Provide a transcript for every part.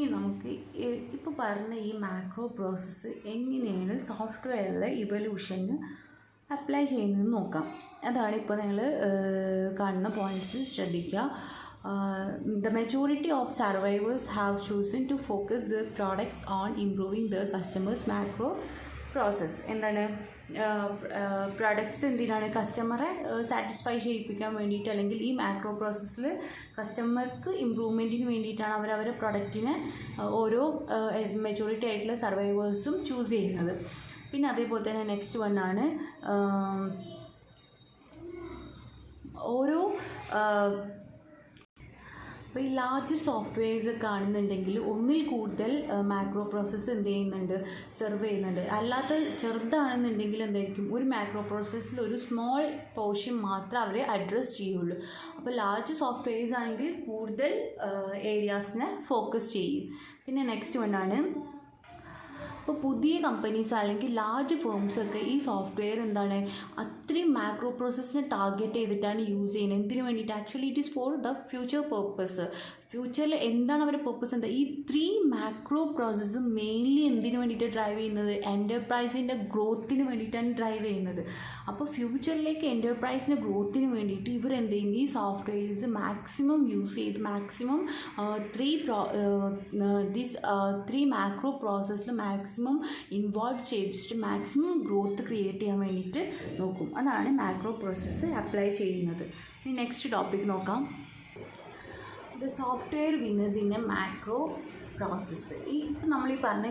ഇനി നമുക്ക് ഇപ്പോൾ പറഞ്ഞ ഈ മാക്രോ പ്രോസസ്സ് എങ്ങനെയാണ് സോഫ്റ്റ്വെയറിലെ ഇവല്യൂഷന് അപ്ലൈ ചെയ്യുന്നതെന്ന് നോക്കാം. അതാണ് ഇപ്പോൾ നിങ്ങൾ കാണുന്ന പോയിൻറ്റ്സ് ശ്രദ്ധിക്കുക. The majority of survivors have chosen to focus their products on improving their customers' macro process. എന്താണ് പ്രൊഡക്ട്സ് എന്തിനാണ് കസ്റ്റമറെ സാറ്റിസ്ഫൈ ചെയ്യിപ്പിക്കാൻ വേണ്ടിയിട്ട്, അല്ലെങ്കിൽ ഈ മാക്രോ പ്രോസസ്സിൽ കസ്റ്റമർക്ക് ഇമ്പ്രൂവ്മെൻറ്റിന് വേണ്ടിയിട്ടാണ് അവരവരെ പ്രൊഡക്റ്റിനെ ഓരോ മെജോറിറ്റി ആയിട്ടുള്ള സർവൈവേഴ്സും ചൂസ് ചെയ്യുന്നത്. പിന്നെ അതേപോലെ തന്നെ നെക്സ്റ്റ് വണ്ണാണ് ഓരോ അപ്പോൾ ഈ ലാർജ് സോഫ്റ്റ്വെയർസ് കാണുന്നുണ്ടെങ്കിൽ ഒന്നിൽ കൂടുതൽ മാക്രോ പ്രോസസ്സ് എന്ത് ചെയ്യുന്നുണ്ട്, സെർവ് ചെയ്യുന്നുണ്ട്. അല്ലാത്ത ചെറുതാണെന്നുണ്ടെങ്കിൽ എന്തായിരിക്കും, ഒരു മാക്രോ പ്രോസസ്സിൽ ഒരു സ്മോൾ പോർഷൻ മാത്രമേ അവരെ അഡ്രസ്സ് ചെയ്യുള്ളൂ. അപ്പോൾ ലാർജ് സോഫ്റ്റ്വെയർസ് ആണെങ്കിൽ കൂടുതൽ ഏരിയാസിനെ ഫോക്കസ് ചെയ്യും. പിന്നെ നെക്സ്റ്റ് വണ്ണാണ് ഇപ്പോൾ പുതിയ കമ്പനീസ് അല്ലെങ്കിൽ ലാർജ് ഫേംസൊക്കെ ഈ സോഫ്റ്റ്വെയർ എന്താണ് അത്രയും മാക്രോ പ്രോസസ്സിനെ ടാർഗറ്റ് ചെയ്തിട്ടാണ് യൂസ് ചെയ്യുന്നത്. എന്തിനു വേണ്ടിയിട്ട്? Actually it is for the future purpose. ഫ്യൂച്ചറിൽ എന്താണ് അവരുടെ പേർപ്പസ്? എന്താ? ഈ 3 മാക്രോ പ്രോസസ്സ് മെയിൻലി എന്തിനു വേണ്ടിയിട്ട് ഡ്രൈവ് ചെയ്യുന്നത്? എൻ്റർപ്രൈസിൻ്റെ ഗ്രോത്തിന് വേണ്ടിയിട്ടാണ് ഡ്രൈവ് ചെയ്യുന്നത്. അപ്പോൾ ഫ്യൂച്ചറിലേക്ക് എൻ്റർപ്രൈസിൻ്റെ ഗ്രോത്തിന് വേണ്ടിയിട്ട് ഇവർ എന്ത് ചെയ്യും, ഈ സോഫ്റ്റ്വെയർസ് മാക്സിമം യൂസ് ചെയ്ത് മാക്സിമം 3 മാക്രോ പ്രോസസ്സിൽ മാക്സിമം ഇൻവോൾവ് ചെയ്യിച്ചിട്ട് മാക്സിമം ഗ്രോത്ത് ക്രിയേറ്റ് ചെയ്യാൻ വേണ്ടിയിട്ട് നോക്കും. അതാണ് മാക്രോ പ്രോസസ്സ് അപ്ലൈ ചെയ്യുന്നത്. ഇനി നെക്സ്റ്റ് ടോപ്പിക് നോക്കാം. The software winners in a macro process. നമ്മളീ പറഞ്ഞ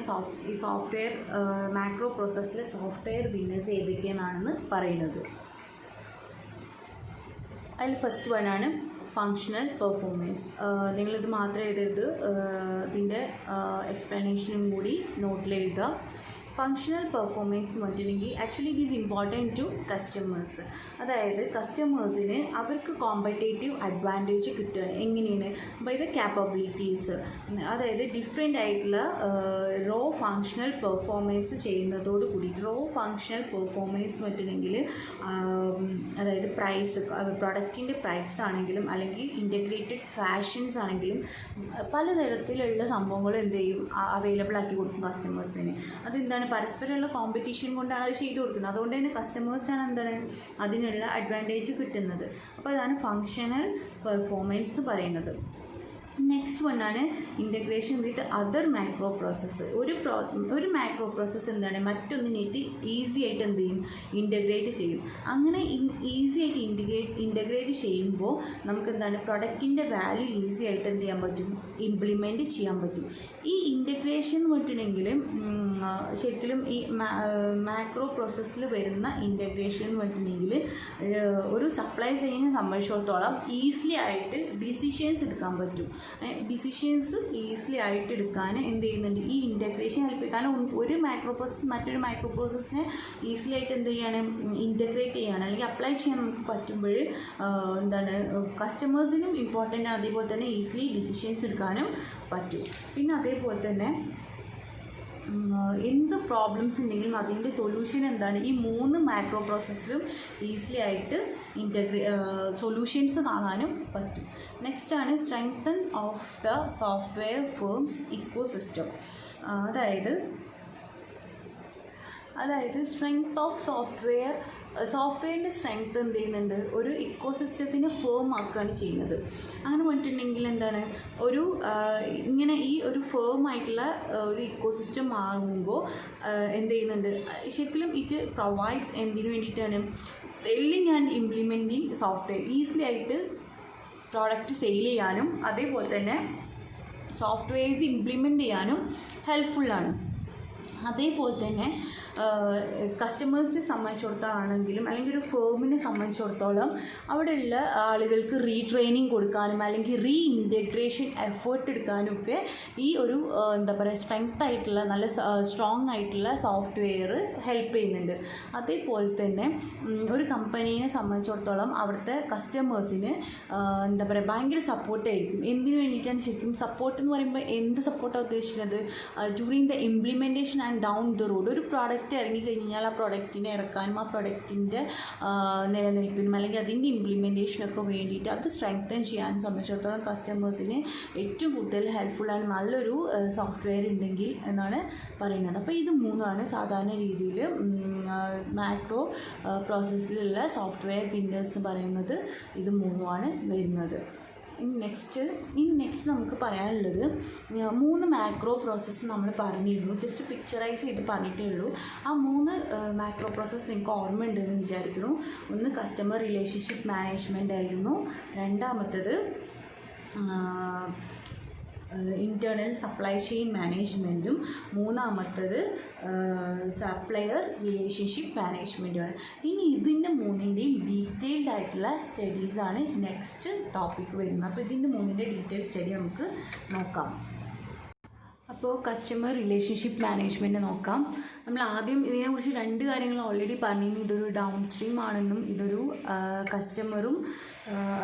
ഈ സോഫ്റ്റ്വെയർ മാക്രോ പ്രോസസ്സിലെ സോഫ്റ്റ്വെയർ വിന്നേഴ്സ് ഏതൊക്കെയാണെന്ന് പറയുന്നത്. അതിൽ ഫസ്റ്റ് വണ്ണാണ് ഫങ്ഷണൽ പെർഫോമൻസ്. നിങ്ങളിത് മാത്രം എഴുതരുത്, ഇതിൻ്റെ എക്സ്പ്ലനേഷനും കൂടി നോട്ടിൽ എഴുതുക. ഫങ്ഷണൽ പെർഫോമൻസ് എന്ന് പറഞ്ഞിട്ടുണ്ടെങ്കിൽ actually it is important to customers. അതായത് കസ്റ്റമേഴ്സിന് അവർക്ക് കോമ്പറ്റേറ്റീവ് അഡ്വാൻറ്റേജ് കിട്ടുകയാണ്. എങ്ങനെയാണ്? By the capabilities. അതായത് ഡിഫറെൻ്റ് ആയിട്ടുള്ള റോ ഫങ്ഷണൽ പെർഫോമൻസ് ചെയ്യുന്നതോട് കൂടി റോ ഫങ്ഷണൽ പെർഫോമൻസ് പറ്റുന്നെങ്കിൽ അതായത് പ്രൈസ്, പ്രൊഡക്റ്റിൻ്റെ പ്രൈസ് ആണെങ്കിലും അല്ലെങ്കിൽ ഇൻ്റഗ്രേറ്റഡ് ഫാഷൻസ് ആണെങ്കിലും പലതരത്തിലുള്ള സംഭവങ്ങൾ എന്ത് ചെയ്യും, അവൈലബിൾ ആക്കി കൊടുക്കും കസ്റ്റമേഴ്സിന്. അതെന്താണ്? പരസ്പരമുള്ള കോമ്പറ്റീഷൻ കൊണ്ടാണ് അത് ചെയ്തു കൊടുക്കുന്നത്. അതുകൊണ്ട് തന്നെ കസ്റ്റമേഴ്സിനാണ് എന്താണ് അതിനുള്ള അഡ്വാൻറ്റേജ് കിട്ടുന്നത്. അപ്പോൾ അതാണ് ഫങ്ഷണൽ പെർഫോമൻസ് പറയുന്നത്. നെക്സ്റ്റ് വണ്ണാണ് integration with other macro process. ഒരു മാക്രോ പ്രോസസ്സ് എന്താണ് മറ്റൊന്നിനായിട്ട് ഈസി ആയിട്ട് എന്ത് ചെയ്യും, ഇൻ്റഗ്രേറ്റ് ചെയ്യും. അങ്ങനെ ഈസി ആയിട്ട് ഇൻ്റഗ്രേറ്റ് ചെയ്യുമ്പോൾ നമുക്ക് എന്താണ് പ്രൊഡക്റ്റിൻ്റെ വാല്യൂ ഈസി ആയിട്ട് എന്ത് ചെയ്യാൻ പറ്റും, ഇംപ്ലിമെൻറ്റ് ചെയ്യാൻ പറ്റും. ഈ ഇൻ്റഗ്രേഷൻ എന്ന് പറഞ്ഞിട്ടുണ്ടെങ്കിൽ ശരിക്കും ഈ മാക്രോ പ്രോസസ്സിൽ വരുന്ന ഇൻ്റഗ്രേഷൻ എന്ന് പറഞ്ഞിട്ടുണ്ടെങ്കിൽ ഒരു സപ്ലൈ ചെയിനെ സംബന്ധിച്ചിടത്തോളം ഈസിലി ആയിട്ട് ഡിസിഷൻസ് എടുക്കാൻ പറ്റും. ഡിസിഷൻസ് ഈസിലി ആയിട്ട് എടുക്കാൻ എന്ത് ചെയ്യുന്നുണ്ട്, ഈ ഇൻ്റഗ്രേഷൻ ഹെൽപ്പ് ചെയ്യും. കാരണം ഒരു മാക്രോ പ്രോസസ്സ് മറ്റൊരു മാക്രോ പ്രോസസ്സിനെ ഈസിലി ആയിട്ട് എന്ത് ചെയ്യാണ്, ഇൻ്റഗ്രേറ്റ് ചെയ്യാൻ അല്ലെങ്കിൽ അപ്ലൈ ചെയ്യാൻ നമുക്ക് പറ്റുമ്പോൾ എന്താണ് കസ്റ്റമേഴ്സിനും ഇമ്പോർട്ടൻ്റ് ആണ്. അതേപോലെ തന്നെ ഈസിലി ഡിസിഷൻസ് എടുക്കാനും പറ്റും. പിന്നെ അതേപോലെ തന്നെ എന്ത് പ്രോബ്ലംസ് ഉണ്ടെങ്കിലും അതിൻ്റെ സൊല്യൂഷൻ എന്താണ്, ഈ 3 മാക്രോ പ്രോസസ്സിലും ഈസിലി ആയിട്ട് സൊല്യൂഷൻസ് കാണാനും പറ്റും. നെക്സ്റ്റ് ആണ് strengthen of the software firms ecosystem. അതായത് സ്ട്രെങ്ത് ഓഫ് സോഫ്റ്റ്വെയറിൻ്റെ സ്ട്രെങ്ത് എന്ത് ചെയ്യുന്നുണ്ട്, ഒരു ഇക്കോസിസ്റ്റത്തിനെ ഫേം ആക്കുകയാണ് ചെയ്യുന്നത്. അങ്ങനെ പറഞ്ഞിട്ടുണ്ടെങ്കിൽ എന്താണ്, ഇങ്ങനെ ഈ ഒരു ഫേം ആയിട്ടുള്ള ഒരു ഇക്കോസിസ്റ്റം ആകുമ്പോൾ എന്ത് ചെയ്യുന്നുണ്ട്, ശരിക്കും ഇത് പ്രൊവൈഡ്സ് എന്തിനു വേണ്ടിയിട്ടാണ്, selling and implementing software easily ആയിട്ട് പ്രോഡക്റ്റ് സെയിൽ ചെയ്യാനും അതേപോലെ തന്നെ സോഫ്റ്റ്വെയർസ് ഇംപ്ലിമെൻറ്റ് ചെയ്യാനും ഹെൽപ്ഫുള്ളാണ്. അതേപോലെ തന്നെ കസ്റ്റമേഴ്സിനെ സംബന്ധിച്ചിടത്തോളാണെങ്കിലും അല്ലെങ്കിൽ ഒരു ഫേമിനെ സംബന്ധിച്ചിടത്തോളം അവിടെയുള്ള ആളുകൾക്ക് റീട്രെയിനിങ് കൊടുക്കാനും അല്ലെങ്കിൽ റീഇൻറ്റഗ്രേഷൻ എഫേർട്ട് എടുക്കാനും ഒക്കെ ഈ ഒരു എന്താ പറയുക സ്ട്രെങ്ത് ആയിട്ടുള്ള നല്ല സ്ട്രോങ് ആയിട്ടുള്ള സോഫ്റ്റ്വെയർ ഹെൽപ്പ് ചെയ്യുന്നുണ്ട്. അതേപോലെ തന്നെ ഒരു കമ്പനീനെ സംബന്ധിച്ചിടത്തോളം അവിടുത്തെ കസ്റ്റമേഴ്സിന് എന്താ പറയുക ഭയങ്കര സപ്പോർട്ടായിരിക്കും. എന്തിനു വേണ്ടിയിട്ടാണ് ശരിക്കും സപ്പോർട്ട് എന്ന് പറയുമ്പോൾ എന്ത് സപ്പോർട്ടാണ് ഉദ്ദേശിക്കുന്നത്, during the implementation and down the road. ഒരു പ്രോഡക്റ്റ് ഇറങ്ങിക്കഴിഞ്ഞാൽ ആ പ്രോഡക്റ്റിനെ ഇറക്കാനും ആ പ്രോഡക്റ്റിൻ്റെ നിലനിൽപ്പിനും അല്ലെങ്കിൽ അതിൻ്റെ ഇംപ്ലിമെൻറ്റേഷനൊക്കെ വേണ്ടിയിട്ട് അത് സ്ട്രെങ്തൻ ചെയ്യാൻ സംബന്ധിച്ചിടത്തോളം കസ്റ്റമേഴ്സിന് ഏറ്റവും കൂടുതൽ ഹെൽപ്ഫുള്ളാണ് നല്ലൊരു സോഫ്റ്റ്വെയർ ഉണ്ടെങ്കിൽ എന്നാണ് പറയുന്നത്. അപ്പോൾ ഇത് മൂന്നാണ് സാധാരണ രീതിയിൽ മാക്രോ പ്രോസസ്സിലുള്ള സോഫ്റ്റ്വെയർ വിൻഡോസ് എന്ന് പറയുന്നത്. ഇത് മൂന്നുമാണ് വരുന്നത്. ഇനി നെക്സ്റ്റ് നമുക്ക് പറയാനുള്ളത് 3 മാക്രോ പ്രോസസ്സ് നമ്മൾ പറഞ്ഞിരുന്നു. ജസ്റ്റ് പിക്ചറൈസ് ചെയ്ത് പറഞ്ഞിട്ടേ ഉള്ളൂ. ആ 3 മാക്രോ പ്രോസസ്സ് നിങ്ങൾക്ക് ഓർമ്മ ഉണ്ടെന്ന് വിചാരിക്കുന്നു. ഒന്ന് കസ്റ്റമർ റിലേഷൻഷിപ്പ് മാനേജ്മെൻ്റ് ആയിരുന്നു, രണ്ടാമത്തത് ഇൻറ്റേർണൽ സപ്ലൈ ചെയിൻ മാനേജ്മെൻറ്റും, മൂന്നാമത്തത് സപ്ലയർ റിലേഷൻഷിപ്പ് മാനേജ്മെൻറ്റുമാണ്. ഇനി ഇതിൻ്റെ മൂന്നിൻ്റെയും ഡീറ്റെയിൽഡ് ആയിട്ടുള്ള സ്റ്റഡീസാണ് നെക്സ്റ്റ് ടോപ്പിക്ക് വരുന്നത്. അപ്പോൾ ഇതിൻ്റെ മൂന്നിൻ്റെ ഡീറ്റെയിൽ സ്റ്റഡി നമുക്ക് നോക്കാം. അപ്പോൾ കസ്റ്റമർ റിലേഷൻഷിപ്പ് മാനേജ്മെൻറ്റ് നോക്കാം. നമ്മൾ ആദ്യം ഇതിനെക്കുറിച്ച് 2 കാര്യങ്ങൾ ഓൾറെഡി പറഞ്ഞിരുന്നു. ഇതൊരു ഡൗൺ സ്ട്രീം ആണെന്നും ഇതൊരു കസ്റ്റമറും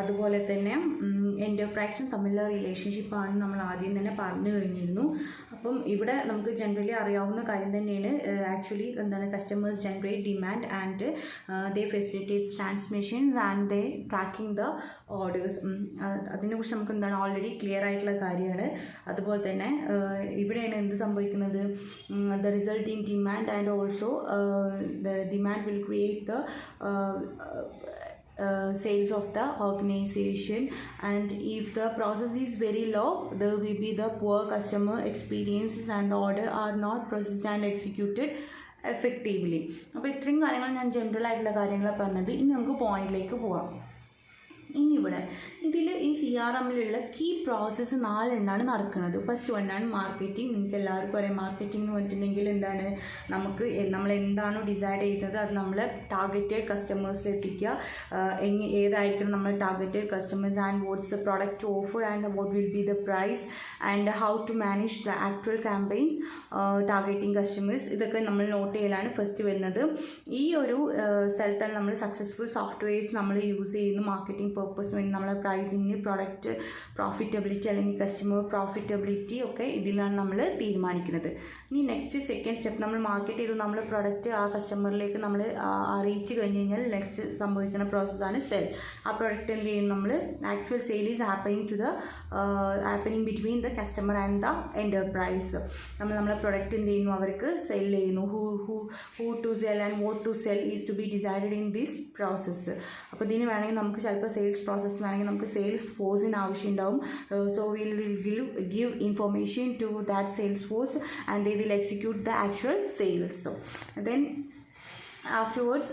അതുപോലെ തന്നെ എൻ്റർപ്രൈസും തമ്മിലുള്ള റിലേഷൻഷിപ്പാണെന്ന് നമ്മൾ ആദ്യം തന്നെ പറഞ്ഞു കഴിഞ്ഞിരുന്നു. അപ്പം ഇവിടെ നമുക്ക് ജനറലി അറിയാവുന്ന കാര്യം തന്നെയാണ്. ആക്ച്വലി എന്താണ് customers generate demand and they facilitates transmissions and they tracking the orders. അതിനെക്കുറിച്ച് നമുക്ക് എന്താണ് ഓൾറെഡി ക്ലിയർ ആയിട്ടുള്ള കാര്യമാണ്. അതുപോലെ തന്നെ ഇവിടെയാണ് എന്ത് സംഭവിക്കുന്നത്, the result in demand and also the demand will create the sales of the organization, and if the process is very low there will be the poor customer experiences and the order are not processed and executed effectively. അപ്പോൾ ഇത്രയും കാര്യങ്ങൾ ഞാൻ general ആയിട്ടുള്ള കാര്യങ്ങളാണ് പറഞ്ഞത്. ഇനി നമുക്ക് പോയിന്റിലേക്ക് പോകാം. ഇനി ഇവിടെ ഇതിൽ ഈ CRMലുള്ള കീ പ്രോസസ്സ് 4 എണ്ണമാണ് നടക്കുന്നത്. ഫസ്റ്റ് വണ്ണാണ് മാർക്കറ്റിംഗ്. നിങ്ങൾക്ക് എല്ലാവർക്കും അറിയാം മാർക്കറ്റിംഗ് എന്ന് പറഞ്ഞിട്ടുണ്ടെങ്കിൽ എന്താണ്, നമ്മൾ എന്താണോ ഡിസൈഡ് ചെയ്യുന്നത് അത് നമ്മൾ ടാർഗറ്റഡ് കസ്റ്റമേഴ്സിൽ എത്തിക്കുക. ഏതായിരിക്കണം നമ്മൾ targeted customers and what's the product to offer and what will be the price and how to manage the actual campaigns targeting customers. ഇതൊക്കെ നമ്മൾ നോട്ട് ചെയ്യലാണ് ഫസ്റ്റ് വരുന്നത്. ഈ ഒരു സ്ഥലത്താണ് നമ്മൾ സക്സസ്ഫുൾ സോഫ്റ്റ്വെയർസ് നമ്മൾ യൂസ് ചെയ്യുന്നു മാർക്കറ്റിംഗ് പർപ്പസിന് വേണ്ടി. നമ്മളെ പ്രൈസിങ്, പ്രൊഡക്റ്റ് പ്രോഫിറ്റബിലിറ്റി അല്ലെങ്കിൽ കസ്റ്റമർ പ്രോഫിറ്റബിലിറ്റി ഒക്കെ ഇതിലാണ് നമ്മൾ തീരുമാനിക്കുന്നത്. ഇനി നെക്സ്റ്റ് സെക്കൻഡ് സ്റ്റെപ്പ്, നമ്മൾ മാർക്കറ്റ് ചെയ്തു നമ്മൾ പ്രൊഡക്റ്റ് ആ കസ്റ്റമറിലേക്ക് നമ്മൾ അറിയിച്ചു കഴിഞ്ഞ് കഴിഞ്ഞാൽ നെക്സ്റ്റ് സംഭവിക്കുന്ന പ്രോസസ്സാണ് സെൽ. ആ പ്രൊഡക്റ്റ് എന്ത് ചെയ്യും, നമ്മൾ actual sale is happening between the customer and the enterprise. നമ്മളെ പ്രൊഡക്റ്റ് എന്ത് ചെയ്യുന്നു, അവർക്ക് സെൽ ചെയ്യുന്നു. Who to sell and what to sell is to be decided in this process. അപ്പോൾ ഇതിന് വേണമെങ്കിൽ നമുക്ക് ചിലപ്പോൾ സെയിൽസ് പ്രോസസ്സ് വേണമെങ്കിൽ നമുക്ക് സെയിൽസ് ഫോഴ്സിന് ആവശ്യം ഉണ്ടാവും. So will give information to that sales force and they will execute the actual sales. Then afterwards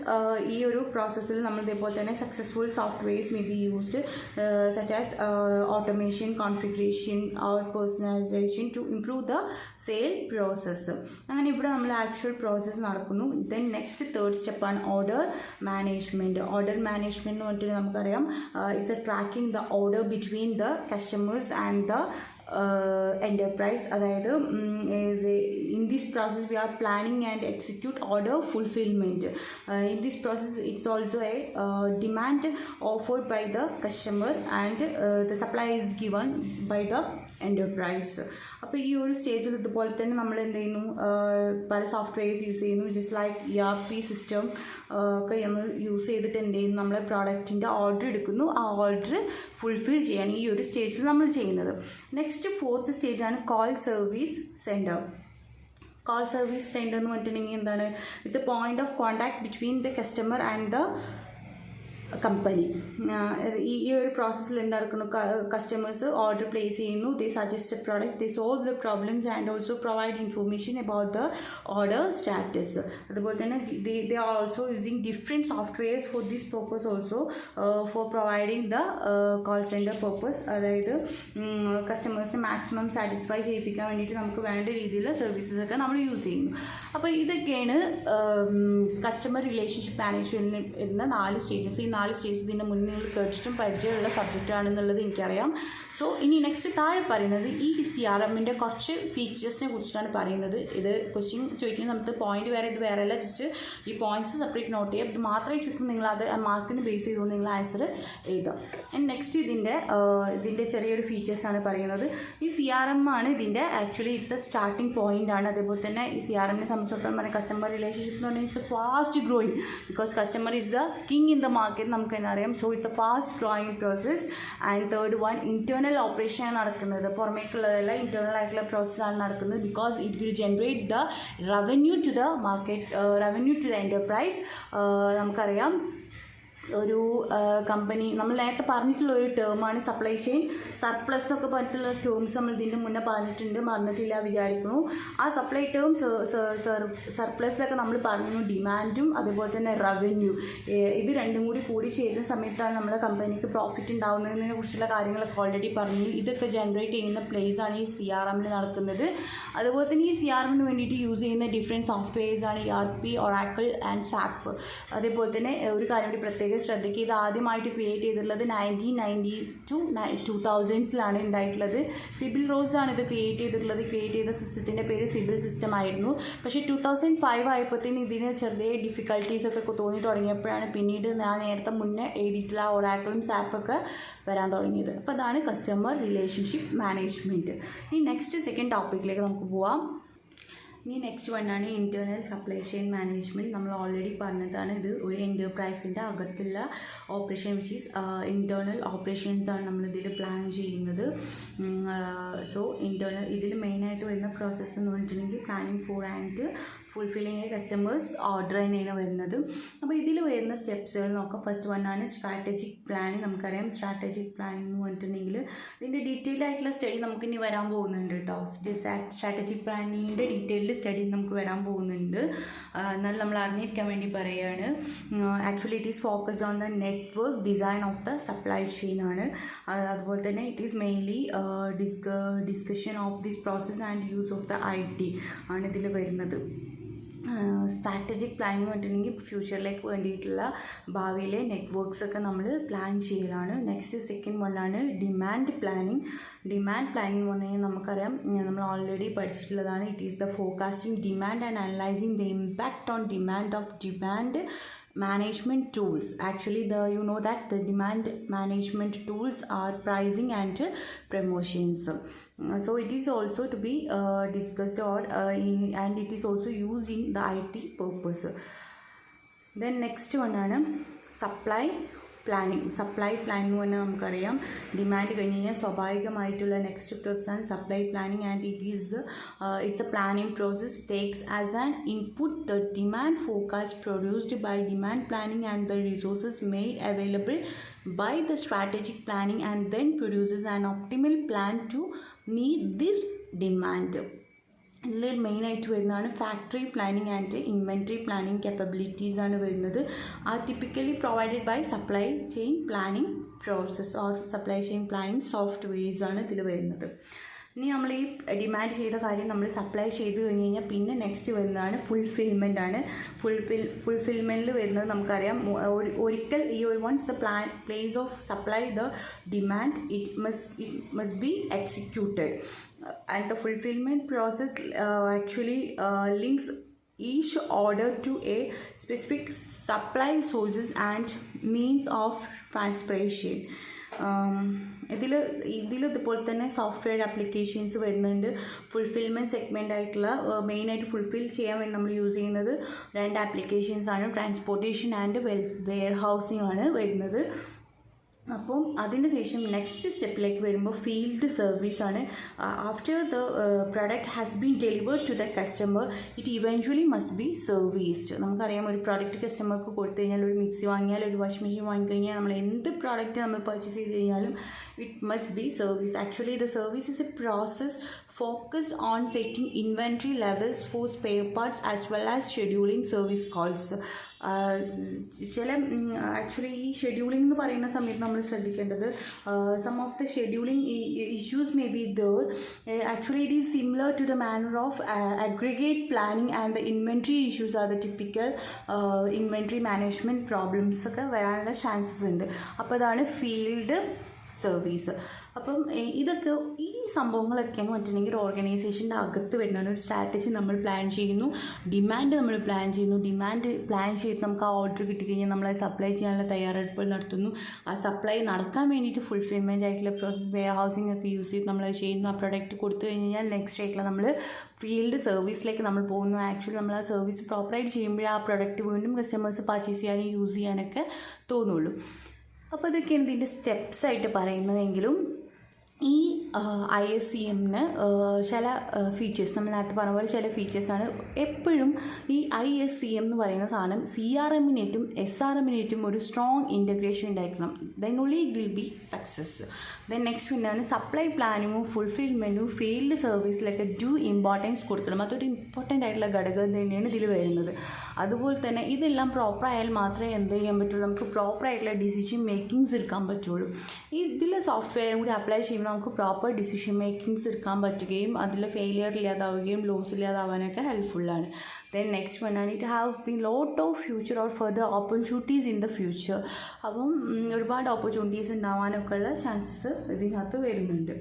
ഈ ഒരു പ്രോസസ്സിൽ നമ്മൾ ഇതേപോലെ തന്നെ successful softwares may be used such as automation, configuration or personalisation to improve the sale process. അങ്ങനെ ഇവിടെ നമ്മൾ actual process നടക്കുന്നു. ദെൻ നെക്സ്റ്റ് തേർഡ് സ്റ്റെപ്പാണ് ഓർഡർ മാനേജ്മെൻറ്റ്. ഓർഡർ മാനേജ്മെൻറ്റ് എന്ന് പറഞ്ഞിട്ട് നമുക്കറിയാം it's a tracking the order between the customers and the enterprise. അതായത് in this process we are planning and execute order fulfillment. In this process it's also a demand offered by the customer and the supply is given by the enterprise. അപ്പോൾ ഈ ഒരു സ്റ്റേജിൽ ഇതുപോലെ തന്നെ നമ്മൾ എന്ത് ചെയ്യുന്നു, പല സോഫ്റ്റ്വെയർസ് യൂസ് ചെയ്യുന്നു. ജസ്റ്റ് ലൈക്ക് ERP സിസ്റ്റം ഒക്കെ നമ്മൾ യൂസ് ചെയ്തിട്ട് എന്ത് ചെയ്യുന്നു, നമ്മളെ പ്രോഡക്റ്റിൻ്റെ ഓർഡർ എടുക്കുന്നു. ആ ഓർഡർ ഫുൾഫിൽ ചെയ്യാണ് ഈ ഒരു സ്റ്റേജിൽ നമ്മൾ ചെയ്യുന്നത്. നെക്സ്റ്റ് ഫോർത്ത് സ്റ്റേജാണ് call service centre. Call service centre എന്ന് പറഞ്ഞിട്ടുണ്ടെങ്കിൽ എന്താണ്, it's a point of contact between the customer and the company. ഈ ഒരു പ്രോസസ്സിൽ എന്ത് നടക്കുന്നു, കസ്റ്റമേഴ്സ് ഓർഡർ പ്ലേസ് ചെയ്യുന്നു, they suggest product, they solve the problems and also provide information about the order status. അതുപോലെ തന്നെ they are also using different softwares for this purpose also for providing the call centre purpose. അതായത് കസ്റ്റമേഴ്സിനെ maximum satisfy ചെയ്യിപ്പിക്കാൻ വേണ്ടിയിട്ട് നമുക്ക് വേണ്ട രീതിയിലുള്ള services ഒക്കെ നമ്മൾ യൂസ് ചെയ്യുന്നു. അപ്പോൾ ഇതൊക്കെയാണ് കസ്റ്റമർ റിലേഷൻഷിപ്പ് മാനേജ്മെൻറ്റിന് വരുന്ന 4 സ്റ്റേജസ്. ഈ 4 സ്റ്റേജസ് ഇതിൻ്റെ മുന്നേ നിങ്ങൾ കേട്ടിട്ടും പരിചയമുള്ള സബ്ജക്റ്റ് ആണെന്നുള്ളത് എനിക്കറിയാം. സോ ഇനി നെക്സ്റ്റ് താഴെ പറയുന്നത് ഈ CRMൻ്റെ കുറച്ച് ഫീച്ചേഴ്സിനെ കുറിച്ചിട്ടാണ് പറയുന്നത്. ഇത് ക്വസ്റ്റ്യൻ ചോദിക്കുന്നത് നമുക്ക് പോയിന്റ് വേറെ ഇത് വേറെ അല്ല, ജസ്റ്റ് ഈ പോയിന്റ്സ് സെപ്പറേറ്റ് നോട്ട് ചെയ്യുക. ഇത് മാത്രമേ ചുറ്റും നിങ്ങൾ അത് മാർക്കിന് ബേസ് ചെയ്തുകൊണ്ട് നിങ്ങൾ ആൻസർ എഴുതാം. ആൻഡ് നെക്സ്റ്റ് ഇതിൻ്റെ ചെറിയൊരു ഫീച്ചേഴ്സാണ് പറയുന്നത്. ഈ CRM ആണ് ഇതിൻ്റെ actually it's A starting point ആണ്. അതേപോലെ തന്നെ ഈ CRMനെ സംബന്ധിച്ചിടത്തോളം പറഞ്ഞാൽ കസ്റ്റമർ റിലേഷൻഷിപ്പ് എന്ന് പറഞ്ഞാൽ it's a fast growing, because customer is the king in the market നമുക്ക് തന്നെ അറിയാം. So it's a fast growing process. And third one, internal ഓപ്പറേഷനാണ് നടക്കുന്നത്, പുറമേക്കുള്ളതല്ല, ഇൻറ്റേർണൽ ആയിട്ടുള്ള പ്രോസസ്സാണ് നടക്കുന്നത്. Because it will generate the revenue to the market, revenue to the enterprise. നമുക്കറിയാം ഒരു കമ്പനി നമ്മൾ നേരത്തെ പറഞ്ഞിട്ടുള്ള ഒരു ടേമാണ് സപ്ലൈ ചെയിൻ സർപ്ലസ് എന്നൊക്കെ പറഞ്ഞിട്ടുള്ള ടേംസ് നമ്മൾ ഇതിൻ്റെ മുന്നേ പറഞ്ഞിട്ടുണ്ട്, മറന്നിട്ടില്ല വിചാരിക്കുന്നു. ആ സപ്ലൈ ടേം സർപ്ലസിലൊക്കെ നമ്മൾ പറഞ്ഞു ഡിമാൻഡും അതേപോലെ തന്നെ റവന്യൂ, ഇത് രണ്ടും കൂടി ചേരുന്ന സമയത്താണ് നമ്മളെ കമ്പനിക്ക് പ്രോഫിറ്റ് ഉണ്ടാകുന്നതിനെ കുറിച്ചുള്ള കാര്യങ്ങളൊക്കെ ഓൾറെഡി പറഞ്ഞു. ഇതൊക്കെ ജനറേറ്റ് ചെയ്യുന്ന പ്ലേസാണ് ഈ CRMൽ നടക്കുന്നത്. അതുപോലെ തന്നെ ഈ CRMന് വേണ്ടിയിട്ട് യൂസ് ചെയ്യുന്ന ഡിഫറെൻറ്റ് സോഫ്റ്റ്വെയർസാണ് ERP, ഒറാക്കിൾ ആൻഡ് SAP. അതേപോലെ തന്നെ ഒരു കാര്യം കൂടി പ്രത്യേകം ശ്രദ്ധിക്കുക, ഇത് ആദ്യമായിട്ട് ക്രിയേറ്റ് ചെയ്തിട്ടുള്ളത് 1990 to 2000s ഉണ്ടായിട്ടുള്ളത്. സിബിൽ റോസ് ആണ് ഇത് ക്രിയേറ്റ് ചെയ്ത സിസ്റ്റത്തിൻ്റെ പേര് സിബിൽ സിസ്റ്റം ആയിരുന്നു. പക്ഷേ 2005 ആയപ്പോഴത്തേന് ഇതിന് ചെറിയ ഡിഫിക്കൽട്ടീസ് ഒക്കെ തോന്നി തുടങ്ങിയപ്പോഴാണ് പിന്നീട് ഞാൻ നേരത്തെ മുന്നേ എഴുതിയിട്ടുള്ള ഒറാക്കിളും സാപ്പൊക്കെ വരാൻ തുടങ്ങിയത്. അപ്പോൾ അതാണ് കസ്റ്റമർ റിലേഷൻഷിപ്പ് മാനേജ്മെൻറ്റ്. ഇനി നെക്സ്റ്റ് സെക്കൻഡ് ടോപ്പിക്കിലേക്ക് നമുക്ക് പോവാം. ഇനി നെക്സ്റ്റ് വണ്ണാണ് ഇൻറ്റേർണൽ സപ്ലൈ ചെയിൻ മാനേജ്മെൻറ്റ്. നമ്മൾ ഓൾറെഡി പറഞ്ഞതാണ്, ഇത് ഒരു എൻ്റർപ്രൈസിൻ്റെ അകത്തുള്ള ഓപ്പറേഷൻ വിച്ച് ഈസ് ഇൻറ്റേർണൽ ഓപ്പറേഷൻസാണ് നമ്മളിതിൽ പ്ലാൻ ചെയ്യുന്നത്. സോ ഇതിൽ മെയിനായിട്ട് വരുന്ന പ്രോസസ്സ് എന്ന് പറഞ്ഞിട്ടുണ്ടെങ്കിൽ planning for and fulfilling a customers order തന്നെയാണ് വരുന്നത്. അപ്പോൾ ഇതിൽ വരുന്ന സ്റ്റെപ്സുകൾ നോക്കാം. ഫസ്റ്റ് വണ്ണാണ് സ്ട്രാറ്റജിക് പ്ലാനിങ്. നമുക്കറിയാം സ്ട്രാറ്റജിക് പ്ലാനിങ് എന്ന് പറഞ്ഞിട്ടുണ്ടെങ്കിൽ ഇതിൻ്റെ ഡീറ്റെയിൽ ആയിട്ടുള്ള സ്റ്റഡി നമുക്കിനി വരാൻ പോകുന്നുണ്ട് കേട്ടോ. സ്ട്രാറ്റജിക് പ്ലാനിങ്ങിൻ്റെ ഡീറ്റെയിൽഡ് സ്റ്റഡി നമുക്ക് വരാൻ പോകുന്നുണ്ട്. എന്നാൽ നമ്മൾ അറിഞ്ഞിരിക്കാൻ വേണ്ടി പറയുകയാണ്. Actually it is focused on the network design of the supply chain ആണ്. അതുപോലെ തന്നെ it is mainly discussion of this process and use of the IT ആണ് ഇതിൽ വരുന്നത്. സ്ട്രാറ്റജിക് പ്ലാനിങ് പറഞ്ഞിട്ടുണ്ടെങ്കിൽ ഫ്യൂച്ചറിലേക്ക് വേണ്ടിയിട്ടുള്ള ഭാവിയിലെ നെറ്റ്വർക്ക്സൊക്കെ നമ്മൾ പ്ലാൻ ചെയ്യലാണ്. നെക്സ്റ്റ് സെക്കൻഡ് വണ്ണാണ് ഡിമാൻഡ് പ്ലാനിങ്. ഡിമാൻഡ് പ്ലാനിങ് എന്ന് പറഞ്ഞു കഴിഞ്ഞാൽ നമുക്കറിയാം, നമ്മൾ ഓൾറെഡി പഠിച്ചിട്ടുള്ളതാണ്. It is the forecasting demand and analysing the impact on demand of demand management tools. Actually you know that the demand management tools are pricing and promotions. So it is also to be discussed and it is also used in the IT purpose. Then next one ആണ് supply planning. Supply planning എന്ന് പറഞ്ഞാൽ നമുക്കറിയാം demand കഴിഞ്ഞ് കഴിഞ്ഞാൽ സ്വാഭാവികമായിട്ടുള്ള next പ്രോസസ്സാണ് supply planning. And it's a planning process takes as an input the demand forecast produced by demand planning and the resources made available by the strategic planning and then produces an optimal plan to meet this demand. ഇതിൽ മെയിനായിട്ട് വരുന്നതാണ് factory planning and inventory planning capabilities ആണ് വരുന്നത്. ആ typically provided by supply chain planning process or supply chain planning softwares ആണ് ഇതിൽ വരുന്നത്. ഇനി നമ്മൾ ഈ ഡിമാൻഡ് ചെയ്ത കാര്യം നമ്മൾ സപ്ലൈ ചെയ്ത് കഴിഞ്ഞ് കഴിഞ്ഞാൽ പിന്നെ നെക്സ്റ്റ് വരുന്നതാണ് ഫുൾഫിൽമെൻ്റ് ആണ്. ഫുൾഫിൽമെൻറ്റിൽ വരുന്നത് നമുക്കറിയാം ഒരിക്കൽ once the place of supply the demand it must be executed. And the fulfillment process actually links each order to a specific supply sources and means of transportation. ഇതിൽ ഇതുപോലെ തന്നെ സോഫ്റ്റ്വെയർ ആപ്ലിക്കേഷൻസ് വരുന്നുണ്ട്. Fulfilment segment ആയിട്ടുള്ള മെയിനായിട്ട് fulfil ചെയ്യാൻ വേണ്ടി നമ്മൾ use ചെയ്യുന്നത് 2 ആപ്ലിക്കേഷൻസ് ആണ്. ട്രാൻസ്പോർട്ടേഷൻ ആൻഡ് വെയർ ഹൗസിംഗ് ആണ് വരുന്നത്. അപ്പം അതിന് ശേഷം നെക്സ്റ്റ് സ്റ്റെപ്പിലേക്ക് വരുമ്പോൾ ഫീൽഡ് സർവീസാണ്. After the product has been delivered to the customer it eventually must be serviced. നമുക്കറിയാം ഒരു പ്രോഡക്റ്റ് കസ്റ്റമർക്ക് കൊടുത്തു കഴിഞ്ഞാൽ, ഒരു മിക്സി വാങ്ങിയാൽ, ഒരു വാഷിംഗ് മെഷീൻ വാങ്ങിക്കഴിഞ്ഞാൽ, നമ്മൾ എന്ത് പ്രോഡക്റ്റ് നമ്മൾ പർച്ചേസ് ചെയ്ത് കഴിഞ്ഞാലും it must be service. Actually the service is a process focused on setting inventory levels for spare parts as well as scheduling service calls. ചില ആക്ച്വലി ഈ ഷെഡ്യൂളിംഗ് എന്ന് പറയുന്ന സമയത്ത് നമ്മൾ ശ്രദ്ധിക്കേണ്ടത് some of the scheduling issues may be there. Actually it is similar to the manner of aggregate planning and the inventory issues are the typical inventory management problems ഒക്കെ വരാനുള്ള chances ഉണ്ട്. അപ്പോൾ അതാണ് ഫീൽഡ് സർവീസ്. അപ്പം ഇതൊക്കെ ഈ സംഭവങ്ങളൊക്കെ എന്ന് പറഞ്ഞിട്ടുണ്ടെങ്കിൽ ഒരു ഓർഗനൈസേഷൻ്റെ അകത്ത് വരുന്നതാണ്. ഒരു സ്ട്രാറ്റജി നമ്മൾ പ്ലാൻ ചെയ്യുന്നു, ഡിമാൻഡ് നമ്മൾ പ്ലാൻ ചെയ്യുന്നു, ഡിമാൻഡ് പ്ലാൻ ചെയ്ത് നമുക്ക് ആ ഓർഡർ കിട്ടിക്കഴിഞ്ഞാൽ നമ്മൾ അത് സപ്ലൈ ചെയ്യാനുള്ള തയ്യാറെടുപ്പുകൾ നടത്തുന്നു. ആ സപ്ലൈ നടക്കാൻ വേണ്ടിയിട്ട് ഫുൾഫിൽമെൻ്റ് ആയിട്ടുള്ള പ്രോസസ്സ് വെയർ ഹൗസിംഗ് ഒക്കെ യൂസ് ചെയ്ത് നമ്മൾ ചെയ്യുന്നു. ആ പ്രൊഡക്റ്റ് കൊടുത്തു കഴിഞ്ഞാൽ നെക്സ്റ്റ് ആയിട്ടുള്ള നമ്മൾ ഫീൽഡ് സർവീസിലേക്ക് നമ്മൾ പോകുന്നു. ആക്ച്വലി നമ്മൾ ആ സർവീസ് പ്രോപ്പറായിട്ട് ചെയ്യുമ്പോഴേ ആ പ്രൊഡക്റ്റ് വീണ്ടും കസ്റ്റമേഴ്സ് പർച്ചേസ് ചെയ്യാനും യൂസ് ചെയ്യാനൊക്കെ തോന്നുള്ളൂ. അപ്പോൾ ഇതൊക്കെയാണ് ഇതിൻ്റെ സ്റ്റെപ്സായിട്ട് പറയുന്നതെങ്കിലും ഈ ISCMന് ചില ഫീച്ചേഴ്സ് നമ്മൾ നേരത്തെ പറഞ്ഞ പോലെ ചില ഫീച്ചേഴ്സാണ്. എപ്പോഴും ഈ ISCM എന്ന് പറയുന്ന സാധനം CRMനായിട്ടും SRMനായിട്ടും ഒരു സ്ട്രോങ് ഇൻറ്റഗ്രേഷൻ ഉണ്ടായിരിക്കണം. Then only it will be success. Then next പിന്നെയാണ് സപ്ലൈ പ്ലാനിങ്ങും ഫുൾഫിൽമെൻറ്റും ഫീൽഡ് സർവീസിലൊക്കെ ഇമ്പോർട്ടൻസ് കൊടുക്കണം. അതൊരു ഇമ്പോർട്ടൻ്റ് ആയിട്ടുള്ള ഘടകം തന്നെയാണ് ഇതിൽ വരുന്നത്. അതുപോലെ തന്നെ ഇതെല്ലാം പ്രോപ്പർ ആയാൽ മാത്രമേ എന്ത് ചെയ്യാൻ പറ്റുള്ളൂ, നമുക്ക് പ്രോപ്പറായിട്ടുള്ള ഡിസിഷൻ മേക്കിങ്സ് എടുക്കാൻ പറ്റുള്ളൂ. ഇതിൽ സോഫ്റ്റ്വെയറും കൂടി അപ്ലൈ ചെയ്യുമ്പോൾ നമുക്ക് പ്രോപ്പർ ഡിസിഷൻ മേക്കിങ്സ് എടുക്കാൻ പറ്റുകയും അതിൽ ഫെയിലിയർ ഇല്ലാതാവുകയും ലോസ് ഇല്ലാതാവാനൊക്കെ ഹെൽപ്ഫുള്ളാണ്. ദെൻ നെക്സ്റ്റ് വണ്ണാണ് it have been lot of future or further opportunities in the future. അപ്പം ഒരുപാട് ഓപ്പർച്യൂണിറ്റീസ് ഉണ്ടാവാനൊക്കെ ഉള്ള ചാൻസസ് ഇതിനകത്ത് വരുന്നുണ്ട്.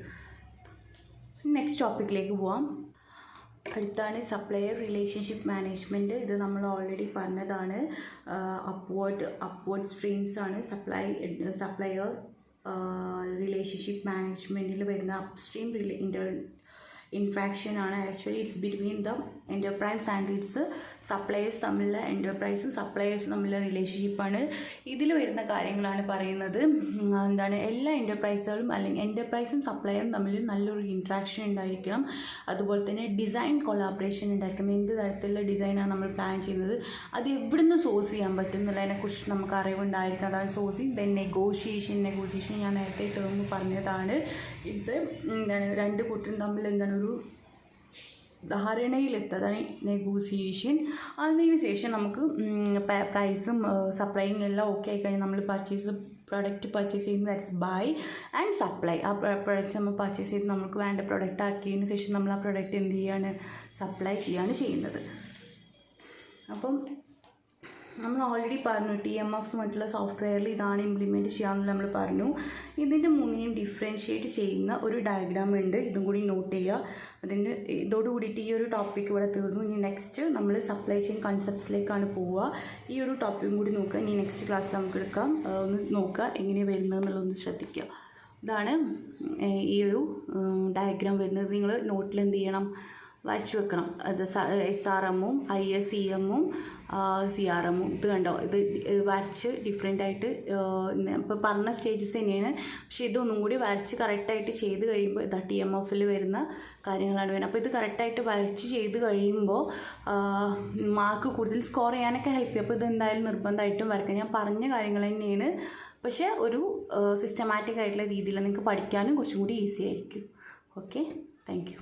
നെക്സ്റ്റ് ടോപ്പിക്കിലേക്ക് പോവാം. അടുത്താണ് സപ്ലയർ റിലേഷൻഷിപ്പ് മാനേജ്മെൻറ്റ്. ഇത് നമ്മൾ ഓൾറെഡി പറഞ്ഞതാണ്. അപ്വേർഡ് സ്ട്രീംസ് ആണ് സപ്ലയർ റിലേഷൻഷിപ്പ് മാനേജ്മെൻറ്റിൽ വരുന്ന അപ്സ്ട്രീം ഇൻട്രാക്ഷൻ ആണ്. Actually it's between the enterprise and it's suppliers തമ്മിലുള്ള എൻ്റർപ്രൈസും സപ്ലയേഴ്സും തമ്മിലുള്ള റിലേഷൻഷിപ്പാണ്. ഇതിൽ വരുന്ന കാര്യങ്ങളാണ് പറയുന്നത്. എന്താണ്, എല്ലാ എൻ്റർപ്രൈസുകളും അല്ലെങ്കിൽ എൻ്റർപ്രൈസും സപ്ലയറും തമ്മിൽ നല്ലൊരു ഇൻട്രാക്ഷൻ ഉണ്ടായിരിക്കണം. അതുപോലെ തന്നെ ഡിസൈൻ കൊളാബറേഷൻ ഉണ്ടായിരിക്കണം. എന്ത് തരത്തിലുള്ള ഡിസൈനാണ് നമ്മൾ പ്ലാൻ ചെയ്യുന്നത്, അത് എവിടുന്ന് സോഴ്സ് ചെയ്യാൻ പറ്റും എന്നുള്ളതിനെക്കുറിച്ച് നമുക്ക് അറിവുണ്ടായിരിക്കണം. അതാണ് സോഴ്സിങ്. ദെൻ നെഗോഷിയേഷൻ ഞാൻ നേരത്തെ ടേം പറഞ്ഞതാണ്. ഇറ്റ്സ് എന്താണ്, രണ്ട് കൂട്ടരും തമ്മിൽ എന്താണ് ഒരു ധാരണയിലെത്തുക, അതാണ് നെഗോസിയേഷൻ. അതിന് ശേഷം നമുക്ക് പ്രൈസും സപ്ലൈയും എല്ലാം ഓക്കെ ആയിക്കഴിഞ്ഞാൽ നമ്മൾ പ്രൊഡക്റ്റ് പർച്ചേസ് ചെയ്യുന്നത് ദാറ്റ്സ് ബൈ ആൻഡ് സപ്ലൈ. ആ പ്രൊഡക്റ്റ് നമ്മൾ പർച്ചേസ് ചെയ്ത് നമുക്ക് വേണ്ട പ്രൊഡക്റ്റ് ആക്കിയതിന് ശേഷം നമ്മൾ ആ പ്രൊഡക്റ്റ് എന്ത് ചെയ്യാണ്, സപ്ലൈ ചെയ്യാണ് ചെയ്യുന്നത്. അപ്പം നമ്മൾ ഓൾറെഡി പറഞ്ഞു TMF മറ്റുള്ള സോഫ്റ്റ്വെയറിൽ ഇതാണ് ഇംപ്ലിമെൻറ്റ് ചെയ്യാമെന്ന് നമ്മൾ പറഞ്ഞു. ഇതിൻ്റെ മൂന്നിനെയും ഡിഫറൻഷ്യേറ്റ് ചെയ്യുന്ന ഒരു ഡയഗ്രാം ഉണ്ട്, ഇതും കൂടി നോട്ട് ചെയ്യുക. ഇതോടുകൂടിയിട്ട് ഈ ഒരു ടോപ്പിക് ഇവിടെ തീർന്നു. ഇനി നെക്സ്റ്റ് നമ്മൾ സപ്ലൈ ചെയിൻ കൺസെപ്റ്റ്സിലേക്കാണ് പോവുക. ഈ ഒരു ടോപ്പിക്കും കൂടി നോക്കുക. ഇനി നെക്സ്റ്റ് ക്ലാസ്സിൽ നമുക്ക് എടുക്കാം. ഒന്ന് നോക്കുക എങ്ങനെ വരുന്നതെന്നുള്ളതൊന്ന് ശ്രദ്ധിക്കുക. ഇതാണ് ഈ ഒരു ഡയഗ്രാം വരുന്നത്. നിങ്ങൾ നോട്ടിൽ എന്ത് ചെയ്യണം, വരച്ച് വെക്കണം. അത് SRMും ISCMും CRMും ഇത് കണ്ടോ, ഇത് വരച്ച് ഡിഫറെൻ്റായിട്ട് ഇപ്പോൾ പറഞ്ഞ സ്റ്റേജസ് തന്നെയാണ്. പക്ഷേ ഇതൊന്നും കൂടി വരച്ച് കറക്റ്റായിട്ട് ചെയ്ത് കഴിയുമ്പോൾ ഇതാ TMFൽ വരുന്ന കാര്യങ്ങളാണ് വരുന്നത്. അപ്പോൾ ഇത് കറക്റ്റായിട്ട് വരച്ച് ചെയ്ത് കഴിയുമ്പോൾ മാർക്ക് കൂടുതൽ സ്കോർ ചെയ്യാനൊക്കെ ഹെൽപ്പ് ചെയ്യും. അപ്പോൾ ഇതെന്തായാലും നിർബന്ധമായിട്ടും വരയ്ക്കാം. ഞാൻ പറഞ്ഞ കാര്യങ്ങൾ തന്നെയാണ്, പക്ഷേ ഒരു സിസ്റ്റമാറ്റിക് ആയിട്ടുള്ള രീതിയിൽ നിങ്ങൾക്ക് പഠിക്കാനും കുറച്ചും കൂടി ഈസി ആയിരിക്കും. Okay, thank you.